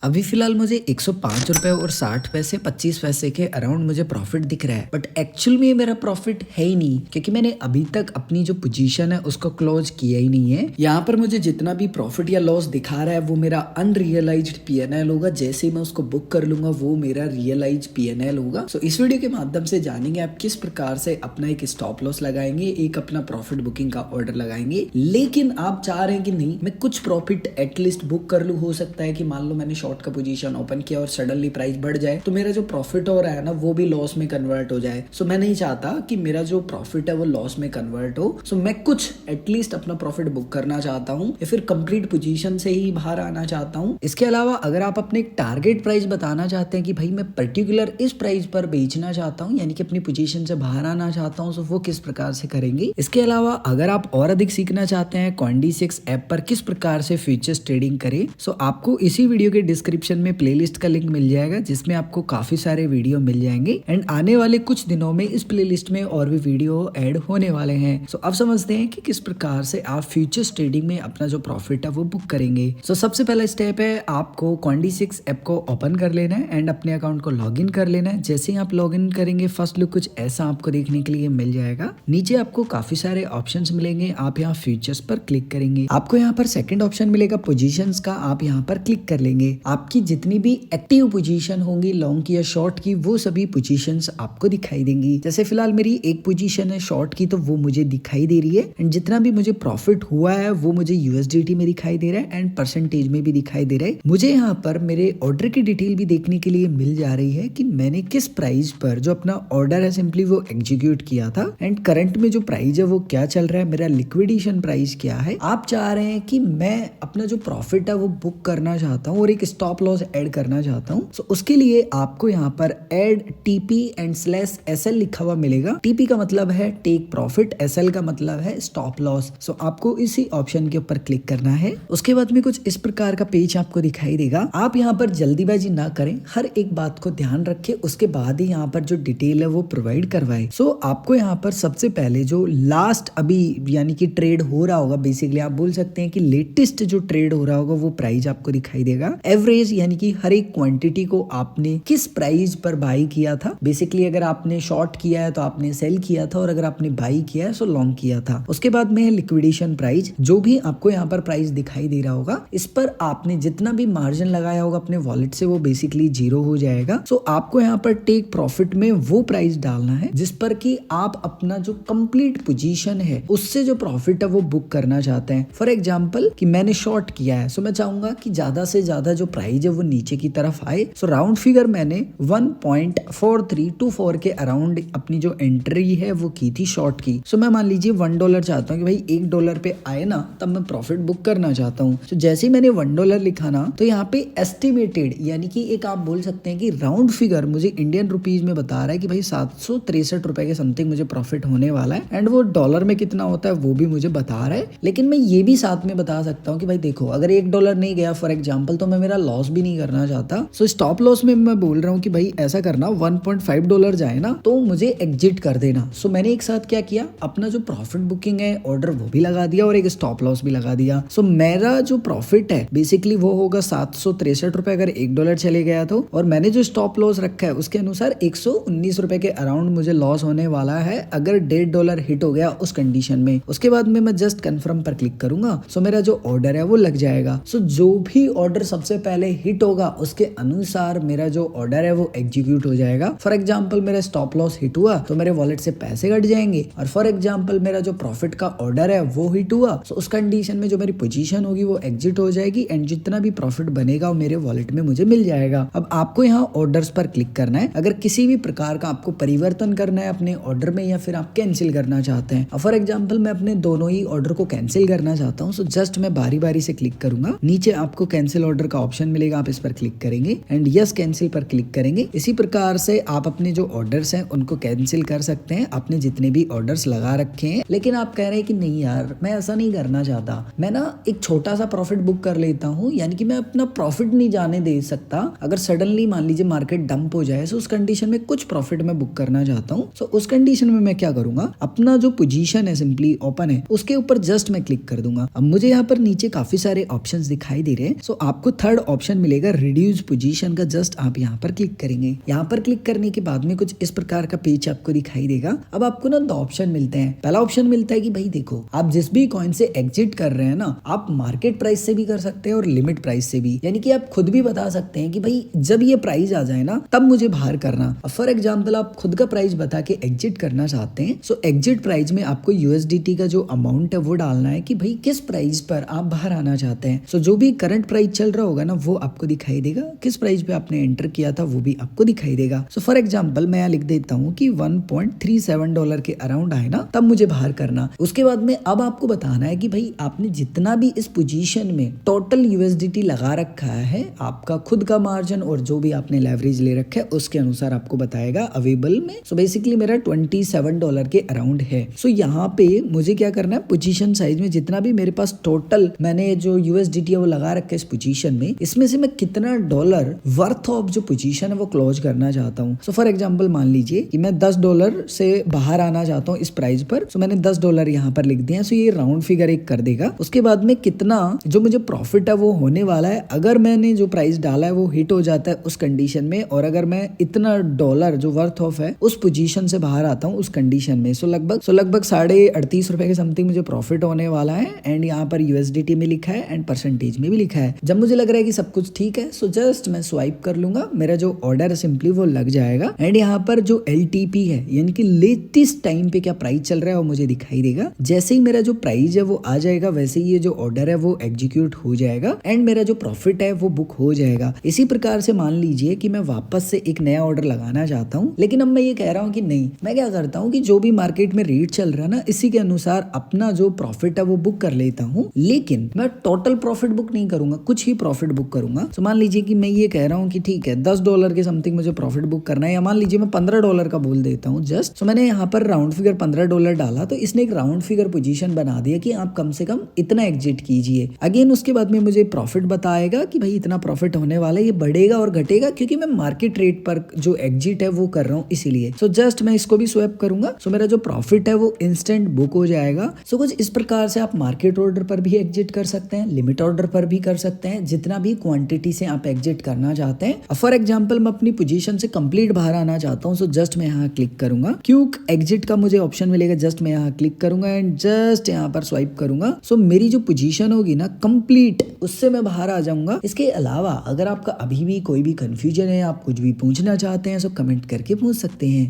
अभी फिलहाल मुझे 105 रुपए और 60 पैसे 25 पैसे के अराउंड मुझे प्रॉफिट दिख रहा है, बट एक्चुअल में मेरा प्रॉफिट है ही नहीं, क्योंकि मैंने अभी तक अपनी जो पोजीशन है उसको क्लोज किया ही नहीं है। यहाँ पर मुझे जितना भी प्रॉफिट या लॉस दिखा रहा है वो मेरा अनरियलाइज्ड पीएनएल होगा। जैसे ही मैं उसको बुक कर लूंगा वो मेरा रियलाइज पीएनएल होगा। सो इस वीडियो के माध्यम से जानेंगे आप किस प्रकार से अपना एक स्टॉप लॉस लगाएंगे, एक अपना प्रॉफिट बुकिंग का ऑर्डर लगाएंगे। लेकिन आप चाह रहे हैं कि नहीं मैं कुछ प्रॉफिट एटलीस्ट बुक कर लूं। हो सकता है कि मान लो मैंने शॉर्ट का पोजीशन ओपन किया और सडनली प्राइस बढ़ जाए तो मेरा जो प्रॉफिट हो रहा है ना वो भी लॉस में कन्वर्ट हो जाए। सो मैं नहीं चाहता कि मेरा जो प्रॉफिट है वो लॉस में कन्वर्ट हो। सो मैं कुछ एटलीस्ट अपना प्रॉफिट बुक करना चाहता हूँ या फिर कंप्लीट पोजीशन से ही बाहर आना चाहता हूँ। इसके अलावा अगर आप अपने टारगेट प्राइस बताना चाहते हैं कि भाई मैं पर्टिकुलर इस प्राइस पर बेचना चाहता हूँ, यानी कि अपनी पोजीशन से बाहर आना चाहता हूँ, तो वो किस प्रकार से करेंगे। इसके अलावा अगर आप और अधिक सीखना चाहते हैं CoinD6 ऐप पर किस प्रकार से फ्यूचर्स ट्रेडिंग करें, सो आपको इसी वीडियो के डिस्क्रिप्शन में प्लेलिस्ट का लिंक मिल जाएगा जिसमें आपको काफी सारे वीडियो मिल जाएंगे। एंड आने वाले कुछ दिनों में इस प्लेलिस्ट में और भी वीडियो ऐड होने वाले हैं। सो अब समझते हैं कि किस प्रकार से आप फ्यूचर्स ट्रेडिंग में अपना जो प्रॉफिट है वो बुक करेंगे। सो सबसे पहला स्टेप है आपको CoinD6 ऐप को ओपन कर लेना है एंड अपने अकाउंट को लॉगिन कर लेना है। जैसे ही आप लॉगिन करेंगे फर्स्ट लुक कुछ ऐसा आपको देखने के लिए मिल जाएगा। नीचे आपको काफी सारे ऑप्शंस मिलेंगे, आप यहाँ फ्यूचर्स पर क्लिक करेंगे। आपको यहाँ पर सेकंड ऑप्शन मिलेगा पोजीशंस का, आप यहाँ पर क्लिक कर लेंगे। आपकी जितनी भी एक्टिव पोजीशन होंगी लॉन्ग की या शॉर्ट की वो सभी पोजीशंस आपको दिखाई देंगी। जैसे फिलहाल मेरी एक पोजीशन है शॉर्ट की तो वो मुझे दिखाई दे रही है एंड जितना भी मुझे प्रॉफिट हुआ है वो मुझे USDT में दिखाई दे रहा है एंड परसेंटेज में भी दिखाई दे रहा है। मुझे यहाँ पर मेरे ऑर्डर की डिटेल भी देखने के लिए मिल जा रही है कि मैंने किस प्राइस पर जो अपना ऑर्डर है सिंपली वो एग्जीक्यूट किया था एंड करंट में जो प्राइस है वो क्या चल रहा है, मेरा लिक्विडेशन प्राइस क्या है। आप चाह रहे हैं कि मैं अपना जो प्रॉफिट है वो बुक करना चाहता हूँ और एक स्टॉप लॉस ऐड करना चाहता हूँ। सो उसके लिए आपको यहाँ पर ऐड TP एंड /SL लिखा हुआ मिलेगा। TP का मतलब है टेक प्रॉफिट, SL का मतलब है स्टॉप लॉस। सो आपको इसी ऑप्शन के ऊपर क्लिक करना है। उसके बाद में कुछ इस प्रकार का पेज आपको दिखाई देगा। आप यहाँ पर जल्दीबाजी ना करें, हर एक बात को ध्यान रखें, उसके बाद ही यहाँ पर जो डिटेल है वो प्रोवाइड करवाए। सो आपको यहाँ पर सबसे पहले जो लास्ट अभी यानी कि ट्रेड हो रहा होगा, बेसिकली आप बोल सकते हैं कि लेटेस्ट जो ट्रेड हो रहा होगा वो प्राइस आपको दिखाई देगा। एवरेज यानी कि हर एक क्वांटिटी को आपने किस प्राइस पर बाई किया था। बेसिकली अगर आपने शॉर्ट किया है तो आपने सेल किया था और अगर आपने बाई किया है तो लॉन्ग किया था। उसके बाद में है लिक्विडेशन प्राइस, जो भी आपको यहाँ पर प्राइस दिखाई दे रहा होगा इस पर आपने जितना भी मार्जिन लगाया होगा अपने वॉलेट से वो बेसिकली जीरो हो जाएगा। सो आपको यहाँ पर टेक प्रॉफिट में वो प्राइस डालना है जिस पर कि आप अपना जो कंप्लीट पोजीशन है उससे जो प्रॉफिट है वो बुक करना चाहते हैं। फॉर एग्जांपल कि मैंने शॉर्ट किया है, सो मैं चाहूंगा कि ज्यादा से ज्यादा जो प्राइस है वो नीचे की तरफ आए। सो राउंड फिगर मैंने 1.4324 के अराउंड अपनी जो एंट्री है वो की थी शॉर्ट की। सो मैं मान लीजिए $1 चाहता हूँ कि भाई $1 पे आए ना तब मैं प्रॉफिट बुक करना चाहता हूँ। तो जैसे ही मैंने $1 लिखा ना तो यहाँ पे एस्टिमेटेड यानी कि एक आप बोल सकते हैं कि राउंड फिगर मुझे इंडियन रुपीज में बता रहा है कि भाई 763 रुपए के समथिंग मुझे प्रॉफिट होने वाला है एंड वो डॉलर में कितना होता है वो भी मुझे बता रहा है। लेकिन मैं ये भी साथ में बता सकता हूँ कि भाई देखो अगर $1 नहीं गया फॉर एग्जाम्पल तो मैं मेरा लॉस भी नहीं करना चाहता। सो स्टॉप लॉस में मैं बोल रहा हूँ कि भाई ऐसा करना $1.5 जाए ना तो मुझे एग्जिट कर देना। सो मैंने एक साथ क्या किया, अपना जो प्रॉफिट बुकिंग है ऑर्डर वो भी लगा दिया और एक स्टॉप लॉस भी लगा दिया। सो मेरा जो प्रॉफिट है बेसिकली वो होगा 763 रुपए अगर $1 चले गया तो, और मैंने जो स्टॉप लॉस रखा है उसके अनुसार 119 रुपए के अराउंड मुझे लॉस होने वाला है अगर $1.5 हिट हो गया उस कंडीशन में। उसके बाद में मैं जस्ट कंफर्म पर क्लिक करूंगा। सो मेरा जो ऑर्डर है वो लग जाएगा। सो जो भी ऑर्डर सबसे पहले हिट होगा उसके अनुसार मेरा जो ऑर्डर है वो एग्जीक्यूट हो जाएगा। फॉर एग्जाम्पल मेरा स्टॉप लॉस हिट हुआ तो मेरे वॉलेट से पैसे कट जाएंगे, और फॉर एग्जाम्पल मेरा जो प्रॉफिट का ऑर्डर है वो हिट हुआ तो उस कंडीशन में जो मेरी पोजीशन होगी वो एग्जिट हो जाएगी एंड जितना भी प्रॉफिट बनेगा वो मेरे वॉलेट में मुझे मिल जाएगा। अब आपको यहाँ ऑर्डर्स पर क्लिक करना है। अगर किसी भी प्रकार का आपको परिवर्तन करना है अपने ऑर्डर में या फिर आप कैंसिल करना चाहते हैं, फॉर एग्जाम्पल मैं अपने दोनों ही ऑर्डर को कैंसिल करना चाहता हूँ, सो जस्ट मैं बारी बारी से क्लिक करूंगा। नीचे आपको कैंसिल ऑर्डर का ऑप्शन मिलेगा, आप इस पर क्लिक करेंगे एंड यस कैंसिल पर क्लिक करेंगे। इसी प्रकार से आप अपने जो ऑर्डर्स हैं उनको कैंसिल कर सकते हैं, अपने जितने भी ऑर्डर्स लगा रखे हैं। लेकिन आप कह रहे हैं कि नहीं यार मैं ऐसा नहीं करना चाहता, मैं ना एक छोटा सा प्रॉफिट बुक कर लेता हूँ, यानी कि मैं अपना प्रॉफिट नहीं जाने दे सकता। अगर सडनली मान लीजिए मार्केट डंप हो जाए तो उस कंडीशन में कुछ प्रॉफिट मैं बुक करना चाहता हूँ। सो उस कंडीशन में मैं क्या करूंगा, अपना जो पोजीशन है सिंपली ओपन है उसके ऊपर जस्ट मैं क्लिक कर दूंगा। अब मुझे यहाँ पर नीचे काफी सारे ऑप्शंस दिखाई दे रहे हैं। सो आपको थर्ड ऑप्शन मिलेगा रिड्यूस पोजीशन का, जस्ट आप यहाँ पर क्लिक करेंगे। यहाँ पर क्लिक करने के बाद में कुछ इस प्रकार का पेज आपको दिखाई देगा। अब आपको ना दो ऑप्शन मिलते हैं। पहला ऑप्शन मिलता है कि भाई देखो, आप जिस भी कॉइन से एग्जिट कर रहे हैं ना, आप मार्केट प्राइस से भी कर सकते हैं और लिमिट प्राइस से भी, यानी कि आप खुद भी बता सकते हैं कि भाई जब ये प्राइस आ जाए ना तब मुझे बाहर करना। फॉर एग्जाम्पल आप खुद का प्राइस बता के एग्जिट करना चाहते हैं, सो एग्जिट प्राइस में आपको यूएसडीटी का जो अमाउंट है वो डालना है कि भाई किस प्राइस पर आप बाहर आना चाहते हैं। सो जो भी करंट प्राइस चल रहा होगा ना वो आपको दिखाई देगा, किस प्राइस पे आपने एंटर किया था वो भी आपको दिखाई देगा। सो फॉर एग्जाम्पल मैं यहाँ लिख देता हूँ कि $1.37 के अराउंड आए ना तब मुझे बाहर करना। उसके बाद में अब आपको बताना है कि भाई आपने जितना भी इस पोजीशन में टोटल यूएसडीटी लगा रखा है, आपका खुद का मार्जिन और जो भी आपने लेवरेज ले रखा है उसके अनुसार आपको बताएगा अवेलेबल में। सो बेसिकली मेरा $27 के अराउंड है। सो यहाँ पे मुझे क्या करना है, पोजीशन साइज में जितना भी मेरे पास टोटल मैंने जो यूएसडीटी है वो लगा रखा है इस पोजीशन में, इसमें से मैं कितना डॉलर वर्थ ऑफ जो पोजीशन है वो क्लोज करना चाहता हूँ। सो फॉर एग्जांपल मान लीजिए कि मैं $10 से बाहर आना चाहता हूँ इस प्राइस पर। सो मैंने $10 यहाँ पर लिख दिया। सो ये राउंड फिगर एक कर देगा। उसके बाद में कितना जो मुझे प्रॉफिट है वो होने वाला है अगर मैंने जो प्राइस डाला है वो हिट हो जाता है उस कंडीशन में, और अगर मैं इतना डॉलर जो वर्थ ऑफ है उस पोजीशन से बाहर आता हूँ उस कंडीशन में। सो लगभग $38.5 के समथिंग मुझे प्रॉफिट होने वाला है। एंड यहाँ पर यूएसडीटी में लिखा है एंड परसेंटेज में भी लिखा है। जब मुझे लग रहा है कि सब कुछ ठीक है, सो जस्ट मैं स्वाइप कर लूंगा, मेरा जो ऑर्डर है सिंपली वो लग जाएगा। एंड यहाँ पर जो LTP है यानी कि लेटेस्ट टाइम पे क्या प्राइस चल रहा है वो मुझे दिखाई देगा। जैसे ही मेरा जो प्राइस है वो आ जाएगा वैसे ही ये जो ऑर्डर है वो एग्जीक्यूट हो जाएगा एंड मेरा जो प्रॉफिट है वो बुक हो जाएगा। इसी प्रकार से मान लीजिए कि मैं वापस से एक नया ऑर्डर लगाना चाहता हूँ, लेकिन अब मैं ये कह रहा हूँ कि नहीं, मैं क्या करता हूँ कि जो भी मार्केट में रेट चल रहा है ना इसी के अनुसार अपना जो प्रॉफिट है वो बुक कर लेता हूँ, लेकिन मैं टोटल प्रॉफिट बुक नहीं करूंगा, कुछ ही प्रॉफिट बुक करूंगा। तो मान लीजिए कि मैं ये कह रहा हूँ कि ठीक है $10 के समथिंग मुझे प्रॉफिट बुक करना है, या मान लीजिए मैं $15 का बोल देता हूँ जस्ट। तो मैंने यहाँ पर राउंड फिगर $15 डाला तो इसने एक राउंड फिगर पोजीशन बना दिया कि आप कम से कम इतना एग्जिट कीजिए। अगेन उसके बाद में मुझे प्रॉफिट बताएगा कि भाई इतना प्रॉफिट होने वाला है, ये बढ़ेगा और घटेगा क्योंकि मैं मार्केट रेट पर जो एग्जिट है वो कर रहा हूँ इसीलिए। सो जस्ट मैं इसको भी स्वैप करूंगा। सो मेरा जो प्रॉफिट है वो इंस्टेंट बुक हो जाएगा। सो कुछ इस प्रकार से आप मार्केट ऑर्डर पर भी एग्जिट कर सकते हैं, लिमिट ऑर्डर पर भी कर सकते हैं, जितना भी क्वांटिटी से आप एग्जिट करना चाहते हैं। फॉर एग्जांपल मैं अपनी पोजीशन से कंप्लीट बाहर आना चाहता हूं, सो जस्ट मैं यहाँ क्लिक करूंगा, क्विक एग्जिट का मुझे ऑप्शन मिलेगा, जस्ट मैं यहाँ क्लिक करूंगा एंड जस्ट यहाँ पर स्वाइप करूंगा। सो मेरी जो पोजीशन होगी ना कंप्लीट, उससे मैं बाहर आ जाऊंगा। इसके अलावा अगर आपका अभी भी कोई भी कंफ्यूजन है, आप कुछ भी पूछना चाहते हैं, सो कमेंट करके पूछ सकते हैं।